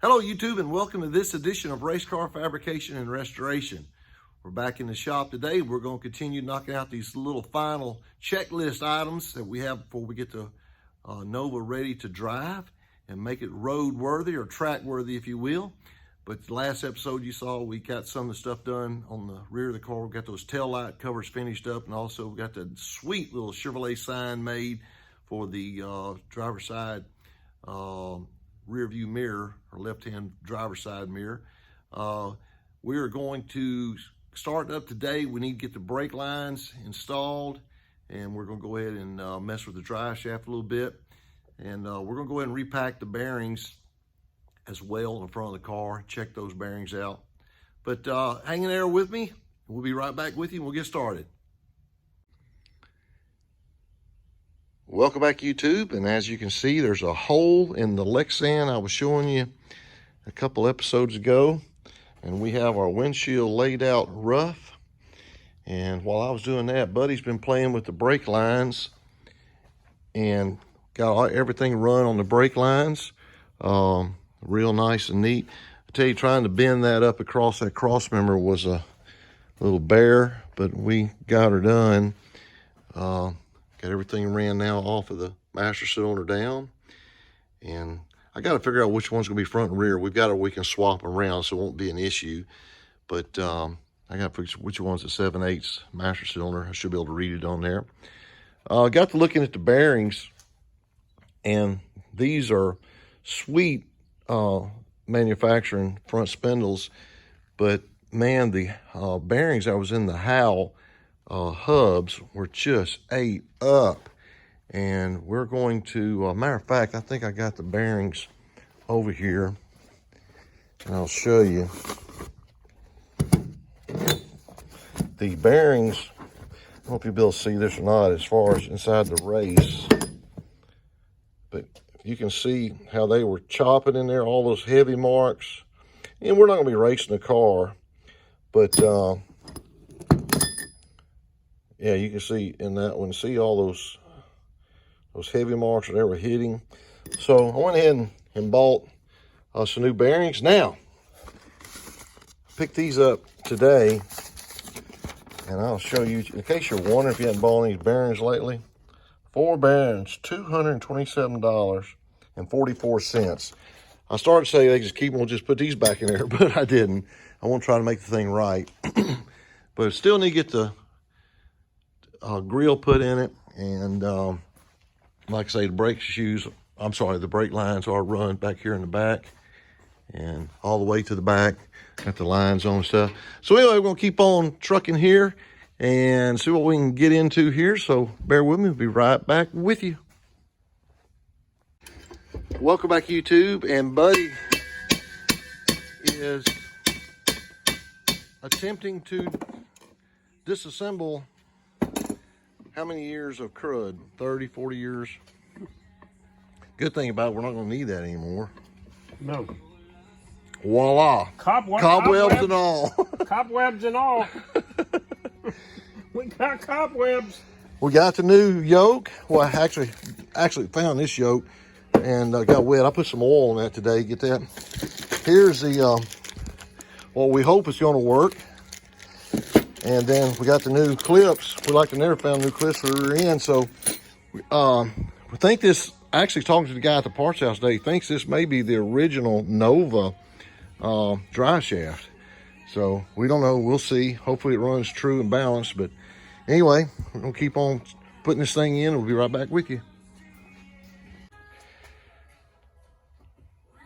Hello YouTube, and welcome to this edition of Race Car Fabrication and Restoration. We're back in the shop today. We're going to continue knocking out these little final checklist items that we have before we get the Nova ready to drive and make it road worthy or track worthy, if you will. But the last episode you saw, we got some of the stuff done on the rear of the car. We got those tail light covers finished up, and also we got the sweet little Chevrolet sign made for the driver's side rear view mirror, or left-hand driver's side mirror. We are going to start up today. We need to get the brake lines installed, and we're going to go ahead and mess with the drive shaft a little bit. And we're going to go ahead and repack the bearings as well in the front of the car, check those bearings out. But hang in there with me. We'll be right back with you, and we'll get started. Welcome back, YouTube, and as you can see, there's a hole in the Lexan I was showing you a couple episodes ago, and we have our windshield laid out rough. And while I was doing that, Buddy's been playing with the brake lines and got everything run on the brake lines, real nice and neat. I tell you, trying to bend that up across that cross member was a little bear, but we got her done. Got everything ran now off of the master cylinder down, and I got to figure out which one's going to be front and rear. We've got we can swap around, so it won't be an issue. But I got to figure which one's the 7/8 master cylinder. I should be able to read it on there. Got to looking at the bearings, and these are sweet manufacturing front spindles, but man, the bearings that was in the Howe hubs were just ate up. And we're going to, matter of fact, I think I got the bearings over here, and I'll show you. The bearings, I hope you'll be able to see this or not as far as inside the race, but you can see how they were chopping in there, all those heavy marks. And we're not going to be racing the car, but yeah, you can see in that one, see all those heavy marks that they were hitting. So I went ahead and bought some new bearings. Now, picked these up today, and I'll show you, in case you're wondering if you haven't bought these bearings lately. 4 bearings, $227.44. I started to say they just keep them, we'll just put these back in there, but I didn't. I want to try to make the thing right. But still need to get the grill put in it, and like I say, the brake lines are run back here in the back and all the way to the back. Got the lines on and stuff. So anyway, we're gonna keep on trucking here and see what we can get into here. So bear with me, we'll be right back with you. Welcome back, YouTube, and Buddy is attempting to disassemble how many years of crud? 30, 40 years. Good thing about it, we're not going to need that anymore. No. Voila. Cobwebs and all. Cobwebs and all. We got cobwebs. We got the new yoke. Well, I actually found this yoke and got wet. I put some oil on that today. Get that. Here's the, what we hope is going to work. And then we got the new clips. We like to never found new clips for the rear end. So we think this, actually talking to the guy at the parts house today, he thinks this may be the original Nova drive shaft. So we don't know, we'll see. Hopefully it runs true and balanced. But anyway, we're gonna keep on putting this thing in. We'll be right back with you.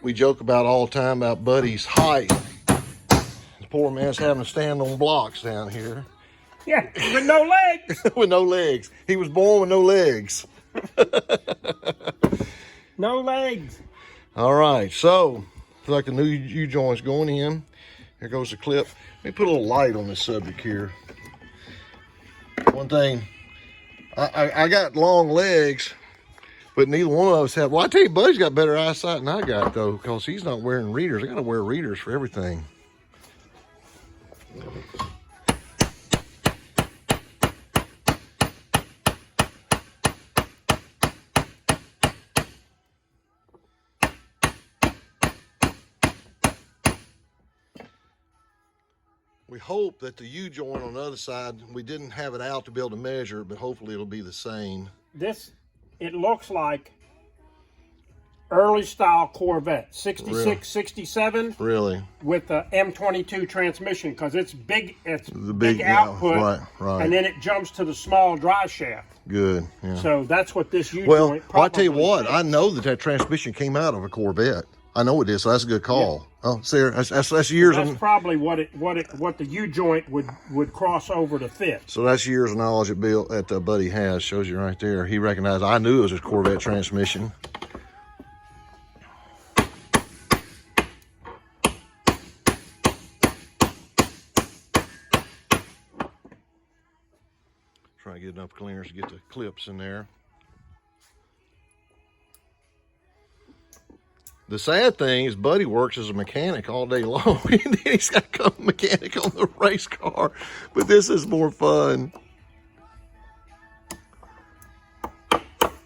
We joke about all the time about Buddy's height. Poor man's having to stand on blocks down here. Yeah, with no legs. With no legs. He was born with no legs. No legs. All right, so looks like the new U-joint's going in. Here goes the clip. Let me put a little light on this subject here. One thing, I got long legs, but neither one of us have. Well, I tell you, Buddy's got better eyesight than I got, though, because he's not wearing readers. I got to wear readers for everything. We hope that the U-joint on the other side, we didn't have it out to be able to measure it, but hopefully it'll be the same. This, it looks like early style Corvette, 66, Really? 67. Really? With the M22 transmission, because it's big, it's The big yeah, output, right. and then it jumps to the small dry shaft. Good, yeah. So that's what this U-joint Well, probably I tell you what, fits. I know that transmission came out of a Corvette. I know it is, so that's a good call. Yeah. Oh, see, that's years. That's probably what the U-joint would cross over to fit. So that's years of knowledge that Buddy has. Shows you right there. He recognized. I knew it was a Corvette transmission. Try to get enough clearance to get the clips in there. The sad thing is Buddy works as a mechanic all day long. And then he's got to become a mechanic on the race car. But this is more fun.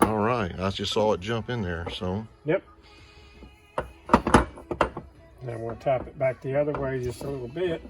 All right. I just saw it jump in there. So. Yep. Now we'll tap it back the other way just a little bit.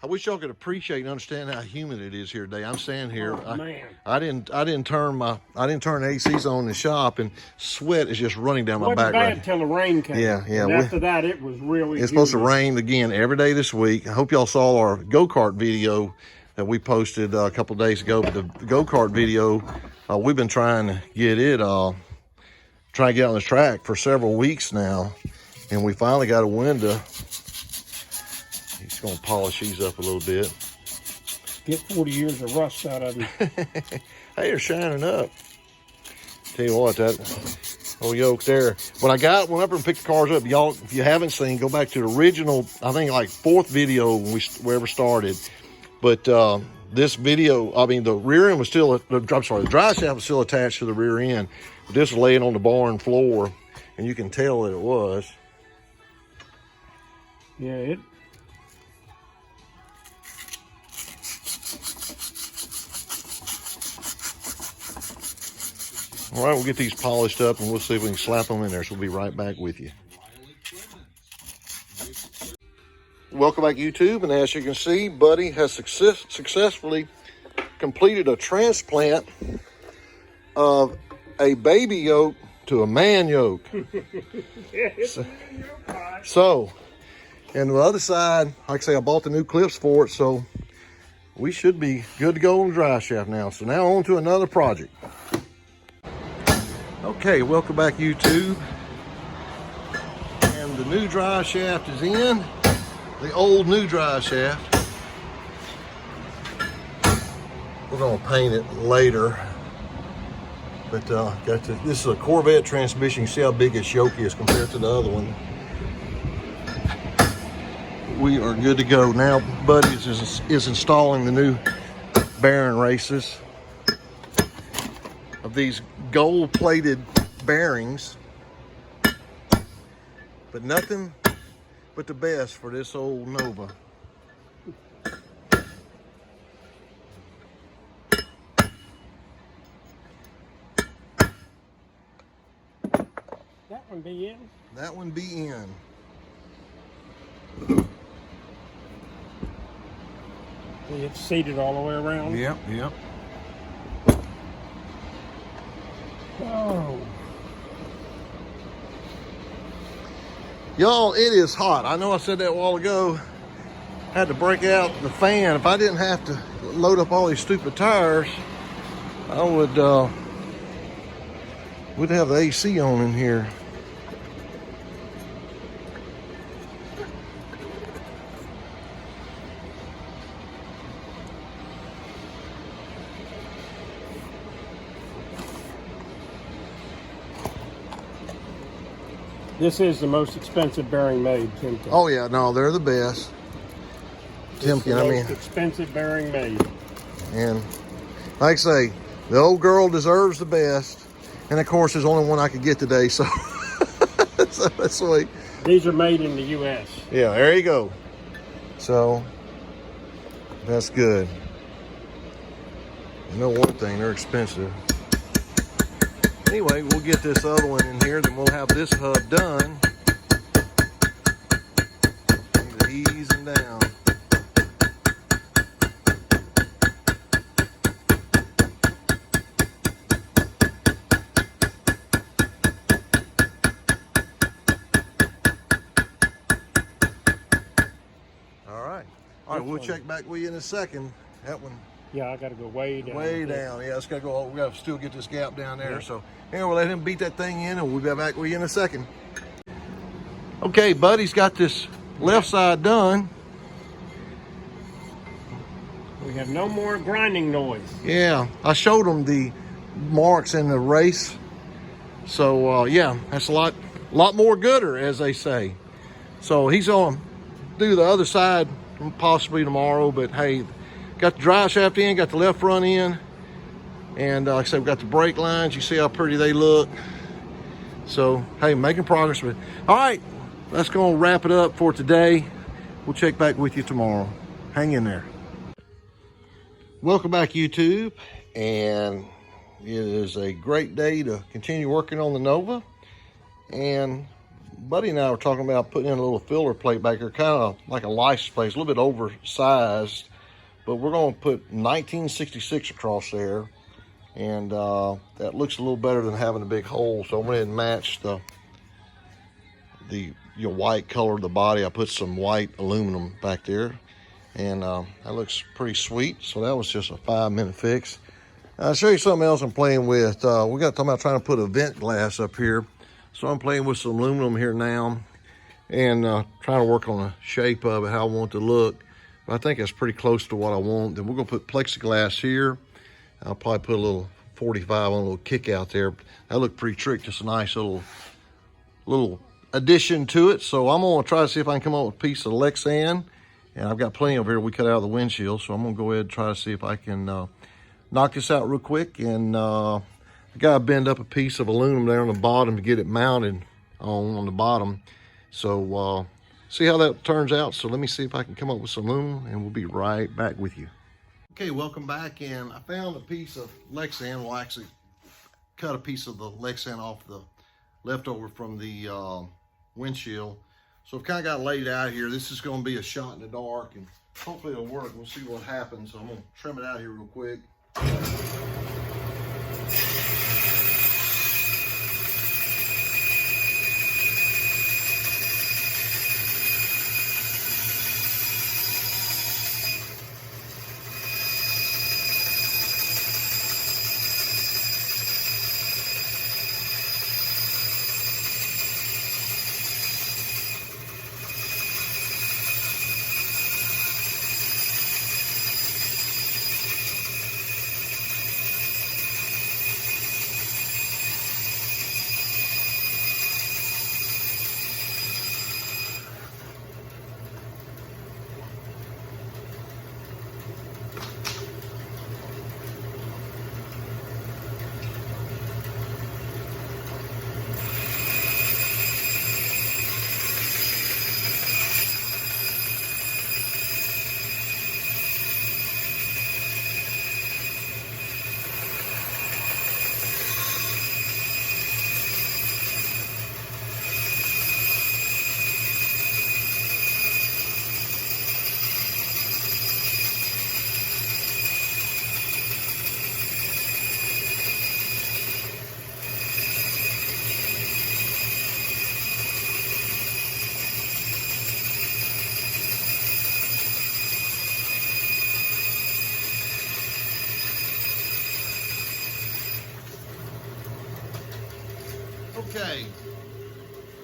I wish y'all could appreciate and understand how humid it is here today. I'm standing here. Oh, man. I didn't turn the ACs on in the shop, and sweat is just running down my back. Wasn't bad till the rain came. Yeah. And after that, it was really. It's supposed to rain again every day this week. I hope y'all saw our go-kart video that we posted a couple of days ago. But the go-kart video, we've been trying to get it, trying to get on the track for several weeks now, and we finally got a window. He's going to polish these up a little bit. Get 40 years of rust out of them. Hey, they're shining up. Tell you what, that old yoke there. When I went up and picked the cars up, y'all, if you haven't seen, go back to the original, I think like 4th video when we ever started. But this video, I mean, the rear end was still, I'm sorry, the drive shaft was still attached to the rear end. But this was laying on the barn floor, and you can tell that it was. Yeah, it. All right, we'll get these polished up and we'll see if we can slap them in there. So we'll be right back with you. Welcome back, YouTube. And as you can see, Buddy has successfully completed a transplant of a baby yoke to a man yoke. So, and the other side, like I say, I bought the new clips for it. So we should be good to go on the drive shaft now. So now on to another project. Okay, welcome back, YouTube. And the new drive shaft is in. The old new drive shaft. We're gonna paint it later. But this is a Corvette transmission. You see how big its yoke is compared to the other one. We are good to go. Now Buddy is installing the new bearing races of these gold-plated bearings, but nothing but the best for this old Nova. That one be in? That one be in. It's seated all the way around. Yep. Oh. Y'all, it is hot. I know I said that a while ago. Had to break out the fan. If I didn't have to load up all these stupid tires, I would we'd have the AC on in here. This is the most expensive bearing made, Timken. Oh yeah, no, they're the best. Timken, I mean, most expensive bearing made. and like I say, the old girl deserves the best. And of course, there's only one I could get today, so, so that's sweet. These are made in the U.S. Yeah, there you go. So that's good. You know one thing, they're expensive. Anyway, we'll get this other one in here, then we'll have this hub done. check back with you in a second. That one. Yeah, I got to go way down. Way down. Yeah, it's got to go. We got to still get this gap down there. So anyway, we'll let him beat that thing in, and we'll be back with you in a second. Okay, Buddy's got this left side done. We have no more grinding noise. Yeah, I showed him the marks in the race. So yeah, that's a lot more gooder, as they say. So he's gonna do the other side possibly tomorrow. But hey, got the drive shaft in, got the left front in, and like I said, we got the brake lines. You see how pretty they look. So hey, making progress. But all right, that's gonna wrap it up for today. We'll check back with you tomorrow. Hang in there. Welcome back, YouTube, and it is a great day to continue working on the Nova. And Buddy and I were talking about putting in a little filler plate back there, kind of like a license plate, it's a little bit oversized, but we're going to put 1966 across there, and that looks a little better than having a big hole. So I went ahead and matched the white color of the body. I put some white aluminum back there. And that looks pretty sweet. So that was just a 5-minute fix. I'll show you something else I'm playing with. We got talking about trying to put a vent glass up here. So I'm playing with some aluminum here now and trying to work on the shape of it, how I want it to look. But I think that's pretty close to what I want. Then we're gonna put plexiglass here. I'll probably put a little 45 on a little kick out there. That looked pretty trick, just a nice little addition to it. So I'm gonna try to see if I can come up with a piece of Lexan. And I've got plenty over here we cut out of the windshield, so I'm gonna go ahead and try to see if I can knock this out real quick. And I gotta bend up a piece of aluminum there on the bottom to get it mounted on the bottom. So see how that turns out. So let me see if I can come up with some aluminum, and we'll be right back with you. Okay, welcome back. And I found a piece of Lexan. We'll actually cut a piece of the Lexan off the leftover from the windshield. So I've kind of got it laid out here. This is going to be a shot in the dark, and hopefully it'll work. We'll see what happens. So I'm going to trim it out here real quick. Okay,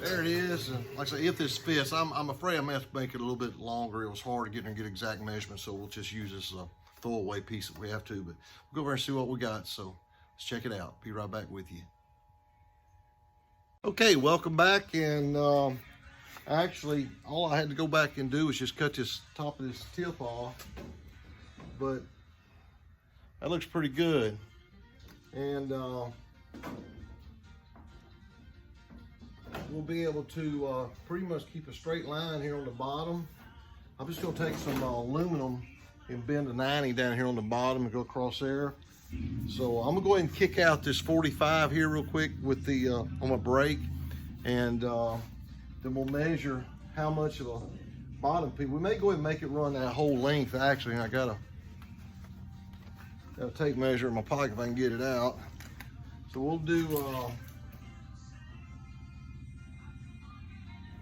there it is. And like I say, if this fits, I'm afraid I'm gonna have to make it a little bit longer. It was hard to get and get exact measurements, so we'll just use this throwaway piece if we have to. But we'll go over and see what we got. So let's check it out. Be right back with you. Okay, welcome back. And actually, all I had to go back and do was just cut this top of this tip off. But that looks pretty good. And we'll be able to pretty much keep a straight line here on the bottom. I'm just going to take some aluminum and bend a 90 down here on the bottom and go across there. So I'm going to go ahead and kick out this 45 here real quick with the on my brake, and then we'll measure how much of the bottom piece. We may go ahead and make it run that whole length actually. And I got a tape measure in my pocket if I can get it out. So we'll do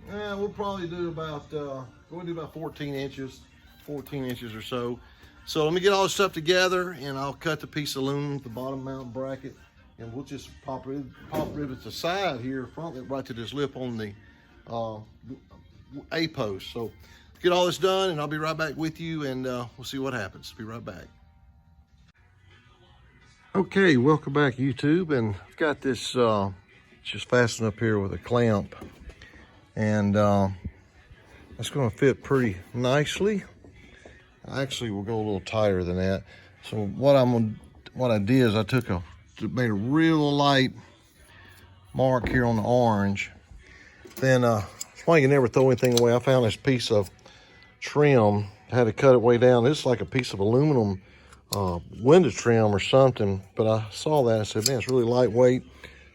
we'll probably do about go and do about 14 inches. 14 inches or so. So let me get all this stuff together, and I'll cut the piece of aluminum with the bottom mount bracket, and we'll just pop rivets aside here, front right to this lip on the A post. So get all this done, and I'll be right back with you, and we'll see what happens. Be right back. Okay, welcome back, YouTube, and I've got this just fastened up here with a clamp, and it's going to fit pretty nicely. Actually, we'll go a little tighter than that. So what I did is I made a real light mark here on the orange. Then it's why you can never throw anything away. I found this piece of trim. I had to cut it way down. This is like a piece of aluminum window trim or something. But I saw that and I said, man, it's really lightweight.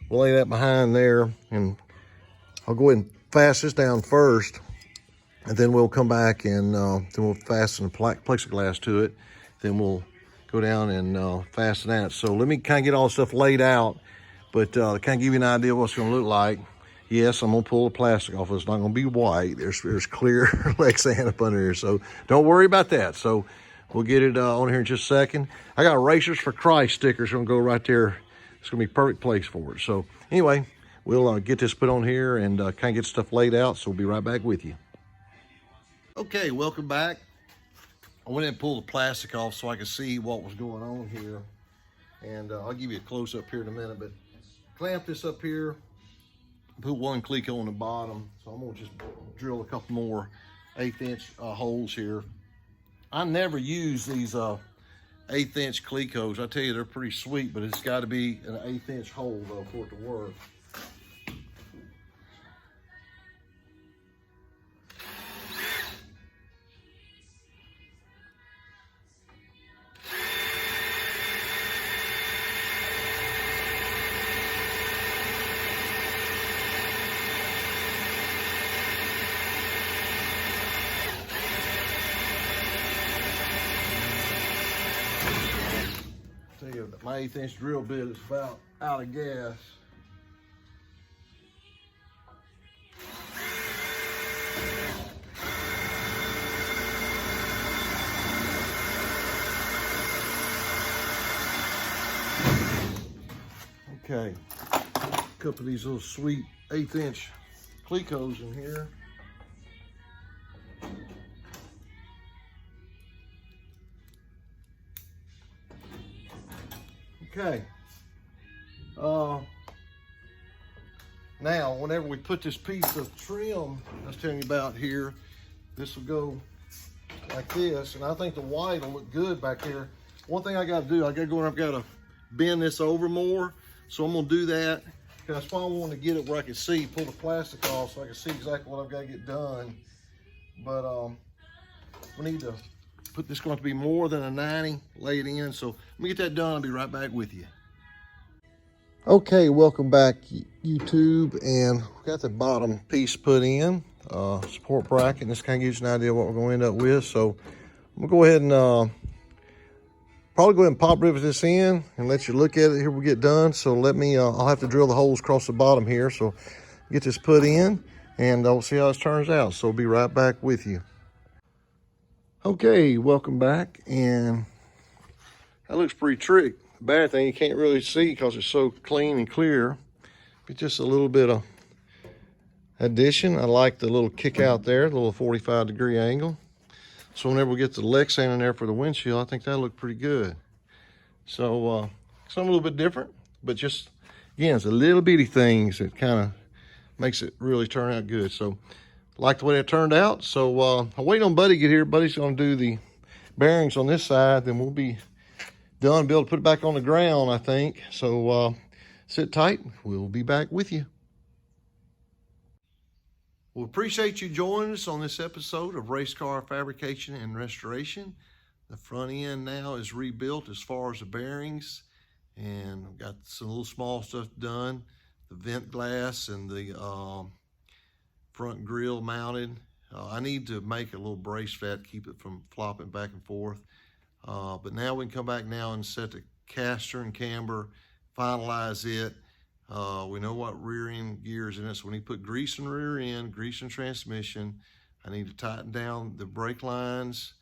We'll lay that behind there, and I'll go ahead and fasten this down first. And then we'll come back and then we'll fasten the plexiglass to it. Then we'll go down and fasten that. So let me kind of get all the stuff laid out, but kind of give you an idea of what it's going to look like. Yes, I'm going to pull the plastic off. It's not going to be white. There's clear Lexan up under here, so don't worry about that. So we'll get it on here in just a second. I got Racers for Christ stickers going to go right there. It's going to be a perfect place for it. So anyway, we'll get this put on here and kind of get stuff laid out. So we'll be right back with you. Okay, welcome back. I went ahead and pulled the plastic off so I could see what was going on here. And I'll give you a close up here in a minute, but clamp this up here, put one cleco on the bottom. So I'm gonna just drill a couple more 1/8 inch holes here. I never use these 1/8 inch clecos. I tell you, they're pretty sweet, but it's gotta be an 1/8 inch hole though for it to work. My 1/8 inch drill bit is about out of gas. Okay, a couple of these little sweet 1/8 inch clecos in here. Okay. Now, whenever we put this piece of trim I was telling you about here, this will go like this, and I think the white will look good back there. One thing I got to do, I got to go and I've got to bend this over more, so I'm going to do that. That's why I want to get it where I can see, pull the plastic off so I can see exactly what I've got to get done. But we need to put this, going to be more than a 90, lay it in. So let me get that done. I'll be right back with you. Okay, welcome back, YouTube, and we got the bottom piece put in, support bracket, and this kind of gives you an idea of what we're going to end up with. So I'm going to go ahead and probably go ahead and pop rivet this in and let you look at it here when we get done. So let me, I'll have to drill the holes across the bottom here. So get this put in, and we'll see how this turns out. So we'll be right back with you. Okay, welcome back, and that looks pretty trick. The bad thing, you can't really see because it's so clean and clear. But just a little bit of addition. I like the little kick out there, the little 45-degree angle. So whenever we get the Lexan in there for the windshield, I think that'll look pretty good. So something a little bit different, but just, again, it's the little bitty things that kind of makes it really turn out good. So like the way it turned out. So I'm waiting on Buddy to get here. Buddy's going to do the bearings on this side, then we'll be done, be able to put it back on the ground, I think. So sit tight. We'll be back with you. We appreciate you joining us on this episode of Race Car Fabrication and Restoration. The front end now is rebuilt as far as the bearings, and I've got some little small stuff done. The vent glass and the front grille mounted. I need to make a little brace fat, keep it from flopping back and forth. But now we can come back now and set the caster and camber, finalize it. We know what rear end gear is in it, so we need to put grease in rear end, grease in transmission. I need to tighten down the brake lines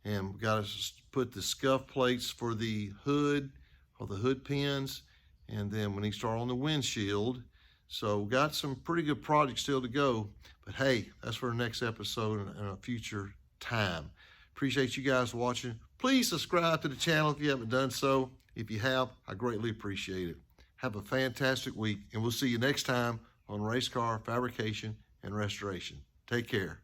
And we got to put the scuff plates for the hood or the hood pins, and then when he start on the windshield. So we got some pretty good projects still to go, but hey, that's for the next episode in a future time. Appreciate you guys watching. Please subscribe to the channel if you haven't done so. If you have, I greatly appreciate it. Have a fantastic week, and we'll see you next time on Race Car Fabrication and Restoration. Take care.